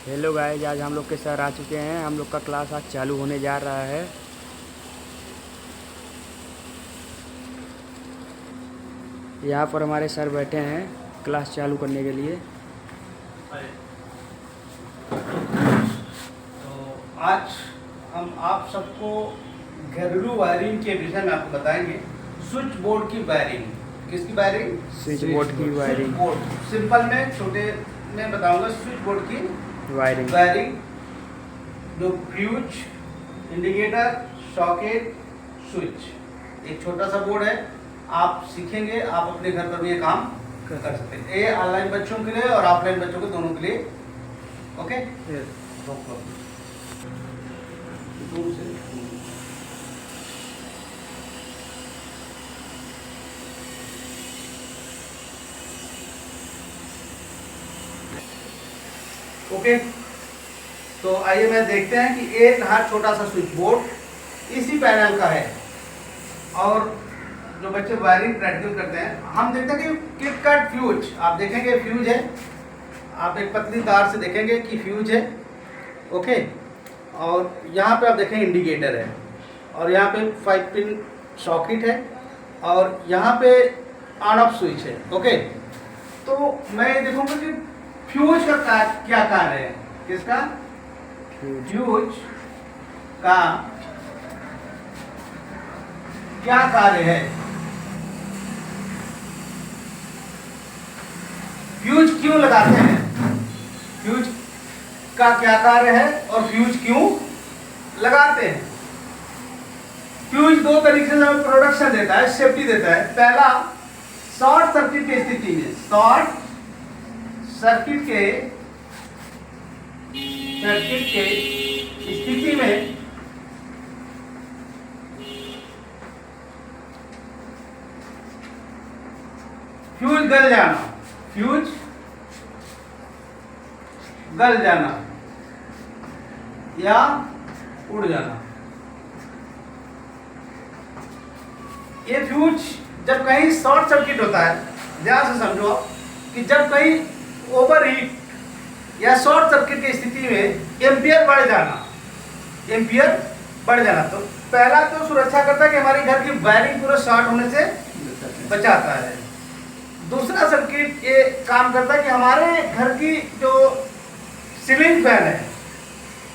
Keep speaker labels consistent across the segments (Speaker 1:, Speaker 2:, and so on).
Speaker 1: Hello guys, आज हम लोग के सर आ चुके हैं। हम लोग का क्लास आज चालू होने जा रहा है। यहाँ पर हमारे सर बैठे हैं क्लास चालू करने के लिए।
Speaker 2: तो आज हम आप सबको घरेलू वायरिंग के विषय में आपको बताएंगे। स्विच बोर्ड की वायरिंग। किसकी वायरिंग?
Speaker 1: स्विच बोर्ड की वायरिंग।
Speaker 2: स्विच बोर्ड सिंपल में छोटे में बताऊंगा। स्विच बोर्ड की
Speaker 1: वायरिंग
Speaker 2: जो फ्यूज, इंडिकेटर, सॉकेट, स्विच, एक छोटा सा बोर्ड है। आप सीखेंगे, आप अपने घर पर भी ये काम कर सकते हैं। ये ऑनलाइन बच्चों के लिए और ऑफलाइन बच्चों के दोनों के लिए। Okay, no problem. ओके, तो आइए मैं देखते हैं कि एक रहा छोटा सा स्विच बोर्ड इसी पैनल का है। और जो बच्चे वायरिंग प्रैक्टिकल करते हैं, हम देखते हैं कि किट कट फ्यूज, आप देखेंगे फ्यूज है। आप एक पतली तार से देखेंगे कि फ्यूज है। ओके, और यहाँ पे आप देखें इंडिकेटर है, और यहाँ पे 5 पिन सॉकेट है, और यहाँ पे ऑन ऑफ स्विच है। ओके, तो मैं देखूंगा कि फ्यूज का क्या कार्य है। किसका? फ्यूज का क्या कार्य है? फ्यूज क्यों लगाते हैं? फ्यूज का क्या कार्य है और फ्यूज क्यों लगाते हैं? फ्यूज दो तरीके से हमें प्रोटेक्शन देता है, सेफ्टी देता है। पहला, शॉर्ट सर्किट की स्थिति में, शॉर्ट सर्किट के स्थिति में फ्यूज गल जाना, फ्यूज गल जाना या उड़ जाना। ये फ्यूज जब कहीं शॉर्ट सर्किट होता है, ध्यान से समझो कि जब कहीं ओवर हीट या शॉर्ट सर्किट की स्थिति में एम्पियर बढ़ जाना, तो पहला तो सुरक्षा करता है कि हमारे घर की वायरिंग पूरा शॉर्ट होने से बचाता है। दूसरा सर्किट ये काम करता है कि हमारे घर की जो सीलिंग फैन है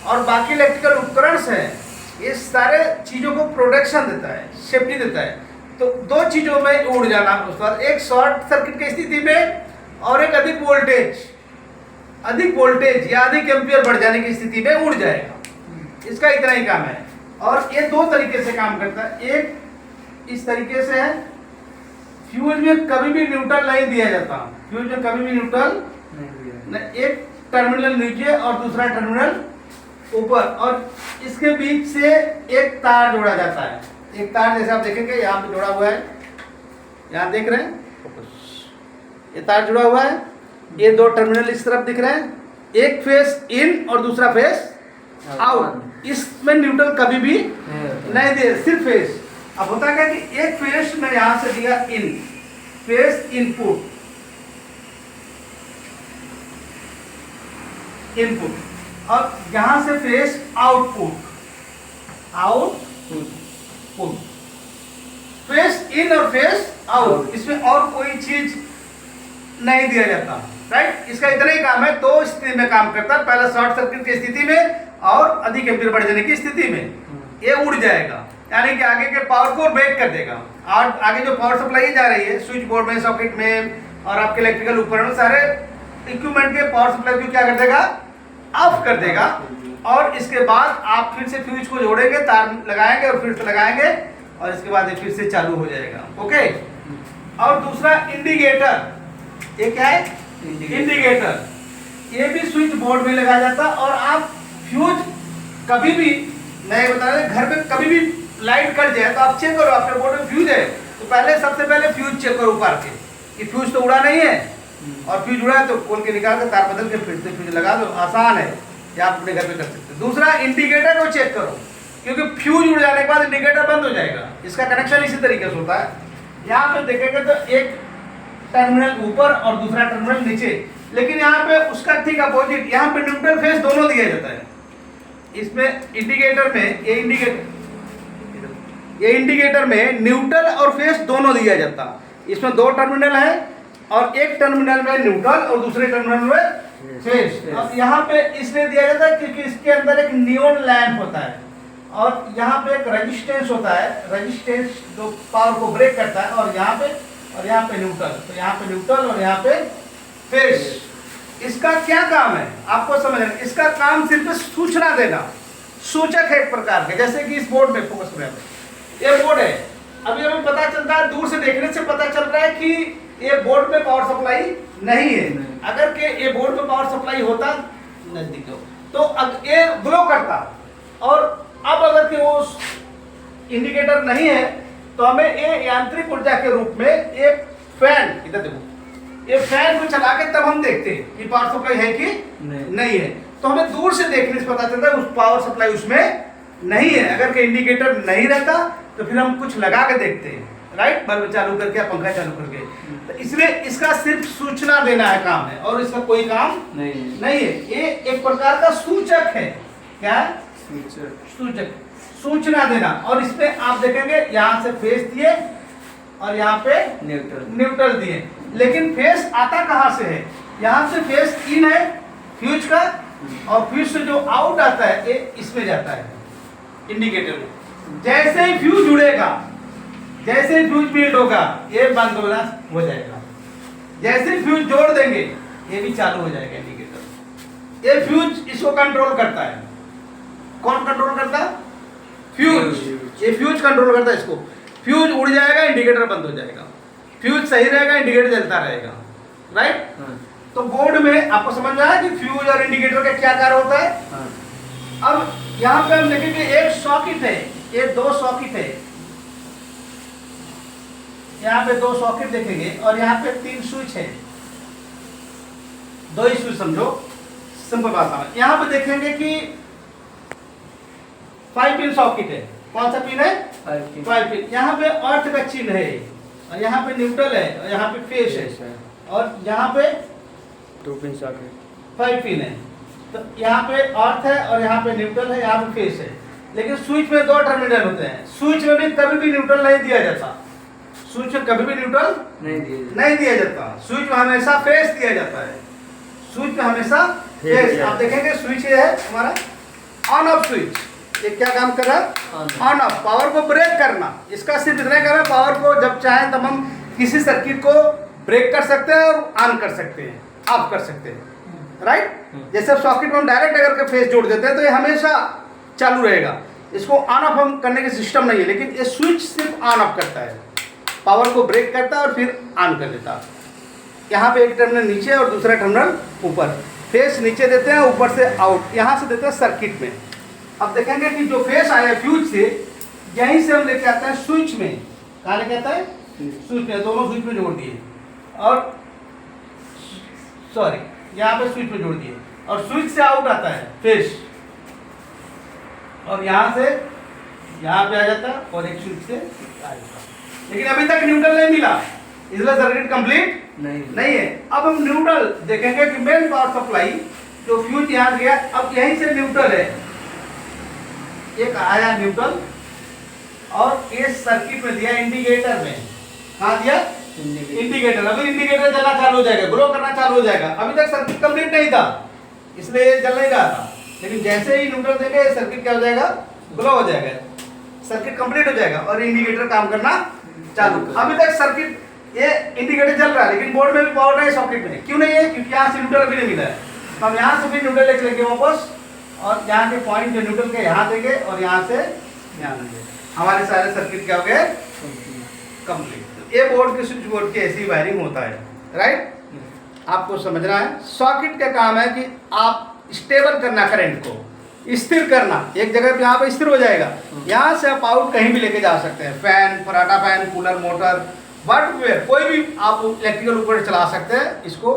Speaker 2: और बाकी इलेक्ट्रिकल उपकरण है, ये सारे चीजों को प्रोटेक्शन देता है, सेफ्टी देता है। तो दो चीजों में उड़ जाना, उसके बाद एक शॉर्ट सर्किट की स्थिति में और एक अधिक वोल्टेज या अधिक एम्पियर बढ़ जाने की स्थिति में उड़ जाएगा। इसका इतना ही काम है। और ये दो तरीके से काम करता है। एक इस तरीके से है, फ्यूज में कभी भी न्यूट्रल नहीं दिया जाता। फ्यूज में कभी भी न्यूट्रल नहीं, एक टर्मिनल नीचे और दूसरा टर्मिनल ऊपर, और इसके बीच से एक तार जोड़ा जाता है। एक तार जैसे आप देखेंगे यहाँ पे जोड़ा हुआ है, यहाँ देख रहे हैं, ये तार जुड़ा हुआ है। ये दो टर्मिनल इस तरफ दिख रहे हैं, एक फेस इन और दूसरा फेस आउट। इसमें न्यूट्रल कभी भी नहीं दिया, सिर्फ फेस। अब होता क्या कि एक फेस में यहां से दिया इन, फेस इनपुट, और यहां से फेस आउटपुट, फेस इन और फेस आउट। इसमें और कोई चीज नहीं दिया जाता, राइट। इसका इतना ही काम है, दो स्थिति में काम करता है। पहला शॉर्ट सर्किट की स्थिति में और अधिक एम्पीयर बढ़ जाने की स्थिति में ये उड़ जाएगा, यानी कि आगे के पावर को ब्रेक कर देगा। और आगे जो पावर सप्लाई जा रही है स्विच बोर्ड में, सॉकेट में और आपके इलेक्ट्रिकल उपकरण, सारे इक्विपमेंट के पावर सप्लाई को क्या कर देगा? ऑफ कर देगा। और इसके बाद आप फिर से फ्यूज को जोड़ेंगे, तार लगाएंगे और फिर से लगाएंगे, और इसके बाद ये फिर से चालू हो जाएगा। ओके, और दूसरा इंडिकेटर। ये क्या है? इंडिकेटर। ये भी स्विच बोर्ड में लगाया जाता है। और आप फ्यूज कभी भी, मैं बता रहा हूं, घर में कभी भी लाइट कट जाए तो आप चेक करो, आपके बोर्ड में फ्यूज है तो सबसे पहले फ्यूज चेक करो उतार के कि फ्यूज तो उड़ा नहीं है, और फ्यूज उड़ा है तो खोल के निकाल के तार बदल के फिर से फ्यूज लगा दो। आसान है, ये आप अपने घर पे कर सकते हैं। दूसरा, इंडिकेटर को चेक करो, क्योंकि फ्यूज उड़ जाने के बाद इंडिकेटर बंद हो जाएगा। इसका कनेक्शन इसी तरीके से होता है। यहाँ पे देखेंगे तो एक टर्मिनल ऊपर और दूसरा टर्मिनल नीचे, लेकिन यहाँ पे उसका ठीक अपोजिट, यहाँ पे न्यूट्रल फेस दोनों दिया जाता है। इसमें इंडिकेटर में ये इंडिकेटर में न्यूट्रल और फेस दोनों दिया जाता। इसमें 2 टर्मिनल है और एक टर्मिनल में न्यूट्रल और दूसरे टर्मिनल में फेस। और यहाँ पे इसलिए दिया जाता है क्योंकि इसके अंदर एक नियॉन लैंप होता है और यहाँ पे एक रेजिस्टेंस होता है, रेजिस्टेंस जो पावर को ब्रेक करता है, और यहाँ पे न्यूट्रल, तो यहाँ पे न्यूट्रल और यहाँ पे फेस। इसका क्या काम है आपको समझना, इसका काम सिर्फ सूचना देना, सूचक है एक प्रकार के। जैसे कि इस बोर्ड में फोकस करें, ये बोर्ड है, अभी हमें पता चलता है, दूर से देखने से पता चल रहा है कि ये बोर्ड में पावर सप्लाई नहीं है। अगर के ये बोर्ड में पावर सप्लाई होता नजदीक हो तो ये ग्लो करता, और अब अगर के वो इंडिकेटर नहीं है तो हमें ये यांत्रिक ऊर्जा के रूप में एक फैन, इधर देखो, ये फैन को चला के तब हम देखते हैं कि पावर सप्लाई है कि नहीं है। तो हमें दूर से देखने से पता चलता है उस पावर सप्लाई उसमें नहीं है। अगर के इंडिकेटर नहीं रहता तो फिर हम कुछ लगा के देखते हैं, राइट, बल्ब चालू करके या पंखा चालू करके। तो इसलिए इसका सिर्फ सूचना देना है काम है, और इसका कोई काम नहीं है। ये एक प्रकार का सूचक है। क्या सूचक, सूचना देना। और इसमें आप देखेंगे यहाँ से फेस दिए और यहाँ पे न्यूट्रल दिए, लेकिन फेस आता कहाँ से है? यहाँ से फेस इन है फ्यूज का, और फ्यूज से जो आउट आता है ये इसमें जाता है इंडिकेटर में। जैसे ही फ्यूज जुड़ेगा, जैसे ही फ्यूज बिल्ड होगा, ये बंद होना हो जाएगा। जैसे ही फ्यूज जोड़ देंगे ये भी चालू हो जाएगा इंडिकेटर। ये फ्यूज इसको कंट्रोल करता है। कौन कंट्रोल करता है? फ्यूज। ये फ्यूज कंट्रोल करता है इसको। फ्यूज उड़ जाएगा, इंडिकेटर बंद हो जाएगा। फ्यूज सही रहेगा, इंडिकेटर जलता रहेगा, राइट। तो बोर्ड में आपको समझ में आया कि फ्यूज और इंडिकेटर का क्या कार्य होता है। अब यहाँ पे हम देखेंगे एक सॉकेट है, ये 2 सॉकेट है, यहाँ पे 2 सॉकेट देखेंगे, और यहाँ पे 3 स्विच है, 2 ही स्विच समझो, सिंपल भाषा में। यहाँ पे देखेंगे कि 5 पिन सॉकेट है। कौन सा पिन है? 5 पिन। यहाँ पे अर्थ का चिन्ह है, और यहाँ पे न्यूट्रल है, और यहाँ पे फेस है, और यहाँ पे
Speaker 1: 2 पिन सॉकेट,
Speaker 2: 5 पिन है। तो यहाँ पे अर्थ है और यहाँ पे न्यूट्रल है, यहाँ पे फेस है। लेकिन स्विच में 2 टर्मिनल होते हैं। स्विच में भी कभी भी न्यूट्रल नहीं दिया जाता। स्विच में कभी भी न्यूट्रल नहीं दिया जाता। स्विच में हमेशा फेस दिया जाता है। स्विच में हमेशा फेस। आप देखेंगे स्विच ये है हमारा ऑन ऑफ स्विच। ये क्या काम कर रहा है? ऑन ऑफ, पावर को ब्रेक करना। इसका सिर्फ इतना काम है, पावर को जब चाहे तब हम किसी सर्किट को ब्रेक कर सकते हैं और ऑन कर सकते हैं, ऑफ कर सकते हैं, राइट। जैसे सॉकेट में हम डायरेक्ट अगर के फेस जोड़ देते हैं तो ये हमेशा चालू रहेगा। इसको ऑन ऑफ हम करने के सिस्टम नहीं है, लेकिन ये स्विच सिर्फ ऑन ऑफ करता है, पावर को ब्रेक करता है और फिर ऑन कर देता है। यहाँ पे एक टर्मिनल नीचे और दूसरा टर्मिनल ऊपर। फेस नीचे देते हैं, ऊपर से आउट, यहाँ से देते हैं सर्किट में। अब देखेंगे कि जो फेस आया फ्यूज से, यहीं से हम लेके आते हैं स्विच में। कहाँ लेके आता है? स्विच में। दोनों स्विच में जोड़ दिए, और सॉरी यहाँ पे स्विच में जोड़ दिए, और स्विच से आउट आता है फेस, और यहाँ से यहाँ पे आ जाता है, और एक स्विच से आ जाता। लेकिन अभी तक न्यूट्रल नहीं मिला, इसलिए सर्किट कंप्लीट नहीं है। अब हम न्यूट्रल देखेंगे कि मेन पावर सप्लाई जो फ्यूज यहाँ गया, अब यहीं से न्यूट्रल है, एक आया न्यूट्रल, और ये सर्किट में दिया इंडिकेटर में। कहाँ दिया? इंडिकेटर। अभी इंडिकेटर जलना चालू हो जाएगा, ग्लो करना चालू हो जाएगा। अभी तक सर्किट कंप्लीट नहीं था, इसलिए जल नहीं रहा था। लेकिन जैसे ही न्यूट्रल देंगे सर्किट क्या हो जाएगा? ग्लो हो जाएगा, सर्किट कंप्लीट हो जाएगा, और इंडिकेटर काम करना चालू। अभी तक सर्किट ये इंडिकेटर चल रहा है, लेकिन बोर्ड में भी पावर नहीं है, सॉकेट में क्यों नहीं है? क्योंकि यहाँ से न्यूट्रल भी नहीं मिला है। तो हम यहाँ से भी न्यूट्रल लेके लेंगे वापस, और यहाँ के पॉइंट जो न्यूट्रल के यहाँ देंगे, और यहाँ से यहाँ देंगे। हमारे सारे सर्किट क्या हो गए? कंप्लीट। ये बोर्ड के स्विच बोर्ड की ऐसी वायरिंग होता है, राइट। आपको समझना है, सॉकेट का काम है कि आप स्टेबल करना, करंट को स्थिर करना, एक जगह पे यहाँ पे स्थिर हो जाएगा। यहाँ से आप आउट कहीं भी लेके जा सकते हैं, फैन, फराटा फैन, कूलर, मोटर, वॉटवेयर, कोई भी आप इलेक्ट्रिकल उपकरण चला सकते हैं। इसको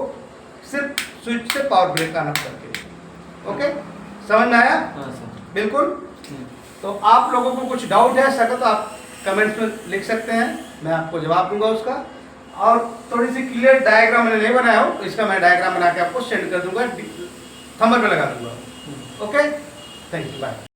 Speaker 2: सिर्फ स्विच से पावर ब्रेक ऑन ऑफ करके। ओके, समझ में आया? बिल्कुल। तो आप लोगों को कुछ डाउट है सर तो आप कमेंट्स में लिख सकते हैं, मैं आपको जवाब दूंगा उसका। और थोड़ी सी क्लियर डायग्राम मैंने नहीं बनाया हो, तो इसका मैं डायग्राम बना के आपको सेंड कर दूंगा, थंबनेल पे लगा दूंगा। Okay, thank you, bye.